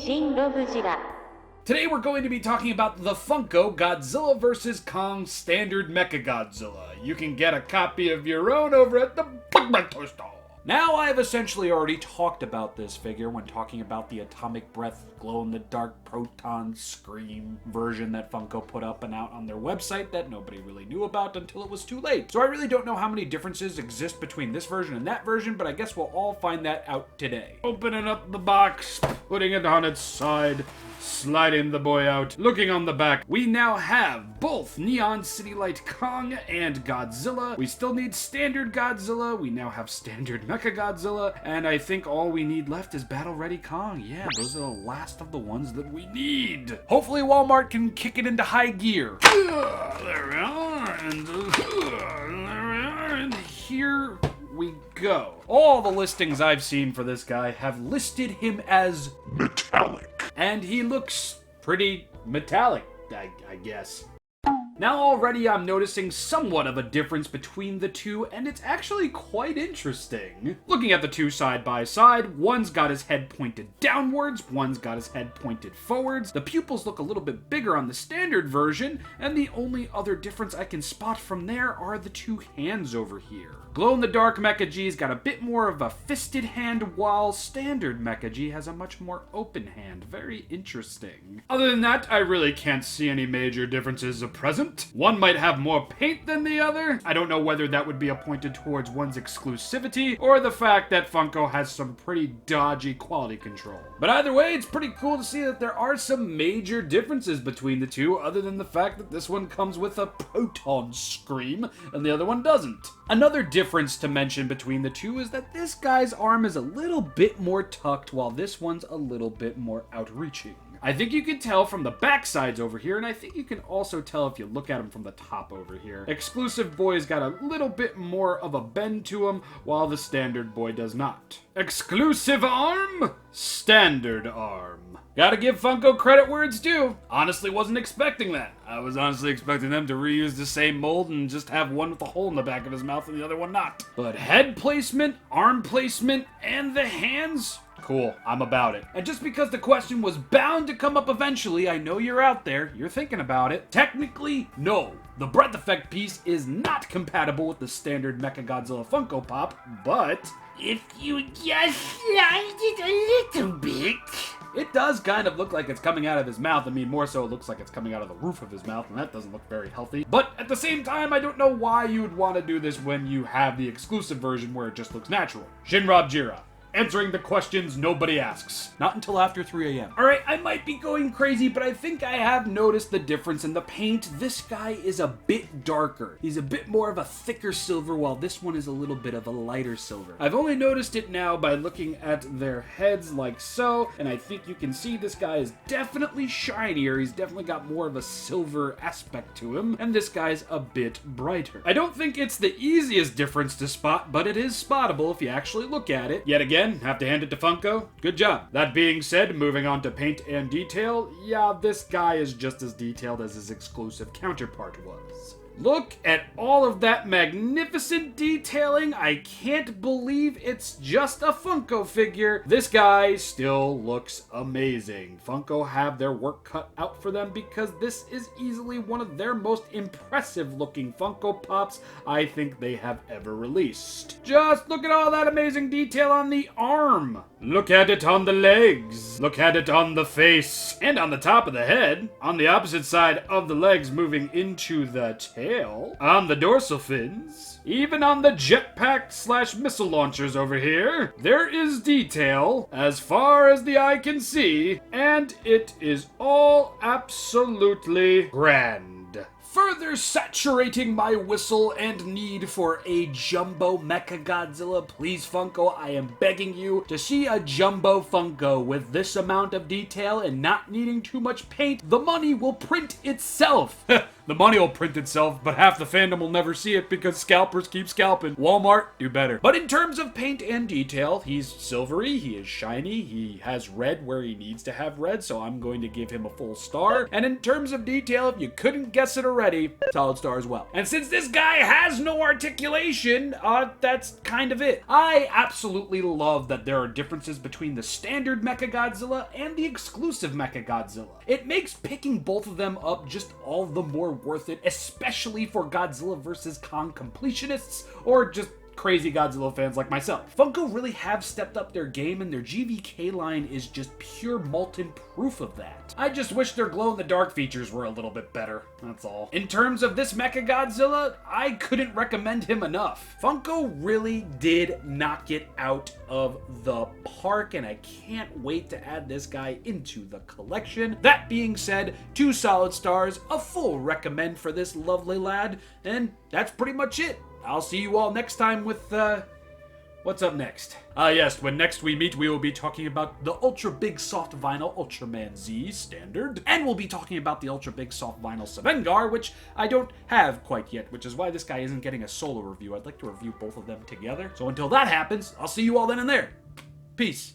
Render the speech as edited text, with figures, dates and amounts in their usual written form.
ShinRobjira. Today we're going to be talking about the Funko Godzilla vs. Kong Standard Mechagodzilla. You can get a copy of your own over at the Toy Store. Now, I've essentially already talked about this figure when talking about the atomic breath, glow-in-the-dark proton scream version that Funko put up and out on their website that nobody really knew about until it was too late. So I really don't know how many differences exist between this version and that version, but I guess we'll all find that out today. Opening up the box, putting it on its side, sliding the boy out. Looking on the back, we now have both Neon City Light Kong and Godzilla. We still need Standard Godzilla. We now have Standard Mechagodzilla. And I think all we need left is Battle Ready Kong. Yeah, those are the last of the ones that we need. Hopefully Walmart can kick it into high gear. There we are. And here we go. All the listings I've seen for this guy have listed him as metallic. And he looks pretty metallic, I guess. Now already I'm noticing somewhat of a difference between the two, and it's actually quite interesting. Looking at the two side by side, one's got his head pointed downwards, one's got his head pointed forwards. The pupils look a little bit bigger on the standard version, and the only other difference I can spot from there are the two hands over here. Glow-in-the-dark Mecha G's got a bit more of a fisted hand, while standard Mecha G has a much more open hand. Very interesting. Other than that, I really can't see any major differences at present. One might have more paint than the other. I don't know whether that would be pointed towards one's exclusivity, or the fact that Funko has some pretty dodgy quality control. But either way, it's pretty cool to see that there are some major differences between the two, other than the fact that this one comes with a proton scream, and the other one doesn't. Another difference to mention between the two is that this guy's arm is a little bit more tucked, while this one's a little bit more outreaching. I think you can tell from the back sides over here, and I think you can also tell if you look at him from the top over here. Exclusive boy's got a little bit more of a bend to him, while the standard boy does not. Exclusive arm, standard arm. Gotta give Funko credit where it's due. Honestly wasn't expecting that. I was honestly expecting them to reuse the same mold and just have one with a hole in the back of his mouth and the other one not. But head placement, arm placement, and the hands? Cool, I'm about it. And just because the question was bound to come up eventually, I know you're out there, you're thinking about it. Technically, no. The breath effect piece is not compatible with the standard Mechagodzilla Funko Pop, but if you just slide it a little bit, it does kind of look like it's coming out of his mouth. I mean, more so it looks like it's coming out of the roof of his mouth, and that doesn't look very healthy. But at the same time, I don't know why you would want to do this when you have the exclusive version where it just looks natural. ShinRobjira. Answering the questions nobody asks. Not until after 3 a.m. Alright, I might be going crazy, but I think I have noticed the difference in the paint. This guy is a bit darker. He's a bit more of a thicker silver, while this one is a little bit of a lighter silver. I've only noticed it now by looking at their heads like so, and I think you can see this guy is definitely shinier. He's definitely got more of a silver aspect to him, and this guy's a bit brighter. I don't think it's the easiest difference to spot, but it is spottable if you actually look at it. Yet again, have to hand it to Funko. Good job. That being said, moving on to paint and detail, yeah, this guy is just as detailed as his exclusive counterpart was. Look at all of that magnificent detailing. I can't believe it's just a Funko figure. This guy still looks amazing. Funko have their work cut out for them because this is easily one of their most impressive looking Funko Pops I think they have ever released. Just look at all that amazing detail on the arm. Look at it on the legs. Look at it on the face. And on the top of the head. On the opposite side of the legs moving into the tail. On the dorsal fins. Even on the jetpack / missile launchers over here. There is detail as far as the eye can see. And it is all absolutely grand. Further saturating my whistle and need for a jumbo Mechagodzilla, please Funko, I am begging you to see a jumbo Funko with this amount of detail and not needing too much paint. The money will print itself. The money will print itself, but half the fandom will never see it because scalpers keep scalping. Walmart, do better. But in terms of paint and detail, he's silvery, he is shiny, he has red where he needs to have red, so I'm going to give him a full star. And in terms of detail, if you couldn't guess it already, solid star as well. And since this guy has no articulation, that's kind of it. I absolutely love that there are differences between the standard Mechagodzilla and the exclusive Mechagodzilla. It makes picking both of them up just all the more worth it, especially for Godzilla vs. Kong completionists or just crazy Godzilla fans like myself. Funko really have stepped up their game, and their GVK line is just pure molten proof of that. I just wish their glow-in-the-dark features were a little bit better, that's all. In terms of this Mechagodzilla, I couldn't recommend him enough. Funko really did knock it out of the park, and I can't wait to add this guy into the collection. That being said, 2 solid stars, a full recommend for this lovely lad, and that's pretty much it. I'll see you all next time with, what's up next? Yes, when next we meet, we will be talking about the Ultra Big Soft Vinyl Ultraman Z Standard, and we'll be talking about the Ultra Big Soft Vinyl Savengar, which I don't have quite yet, which is why this guy isn't getting a solo review. I'd like to review both of them together. So until that happens, I'll see you all then and there. Peace.